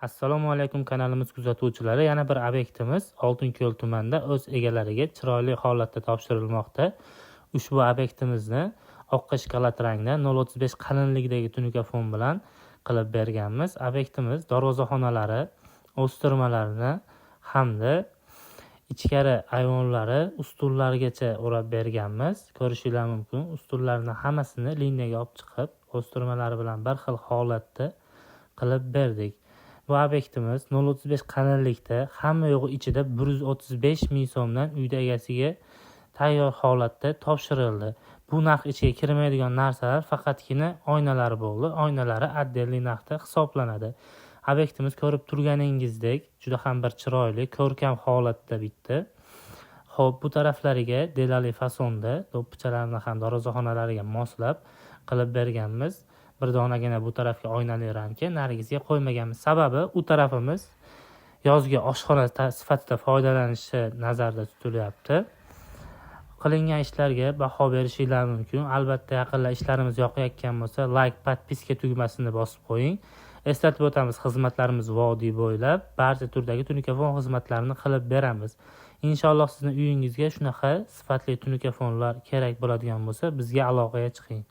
Assalomu alaykum kanalimiz kuzatuvchilari. Yana bir obyektimiz Oltinko'l tumanida o'z egalariga chiroyli holatda topshirilmoqda. Ushbu obyektimizni oqqa shokolad rangda 0.35 qalinlikdagi tunikafon bilan qilib berganmiz. Obyektimiz darvozaxonalari, o'stirmalarini hamda ichkari ayvonlari, ustullargacha o'rab berganmiz. Ko'rishingiz mumkin. Ustullarning hammasini liniyaga olib chiqib, o'stirmalari bilan bir xil holatda qilib berdik. Bu obyektimiz 0.35 qalinlikda, hamma yo'g'i ichida 135 ming so'mdan uyda egasiga tayyor holatda topshirildi. Bu narx ichiga kirmaydigan narsalar faqatgina oynalari bo'ldi. Oynalari отдельный narxda hisoblanadi. Obyektimiz ko'rib turganingizdek juda ham bir chiroyli, ko'rkam holatda bitdi. Xo'p, bu taraflariga delali fasonda do'ppichalarni ham darvozaxonalariga moslab qilib berganmiz. Bir donagina bu tarafga oynali ramka, narigisiga qo'ymaganmiz. Sababi u tarafimiz yozgi oshxona sifatida foydalanishi nazarda tutilyapti. Qilingan ishlarga baho berishingiz mumkin. Albatta, yaqinlar ishlarimiz yoqayotgan bo'lsa, like, podpiska tugmasini bosib qo'ying. Eslatib o'tamiz, xizmatlarimiz vodiy bo'ylab barcha turdagi tunikafon xizmatlarini qilib beramiz. Inshaalloh sizning uyingizga shunaqa sifatli tunikafonlar kerak bo'ladigan bo'lsa, bizga aloqaga chiqing.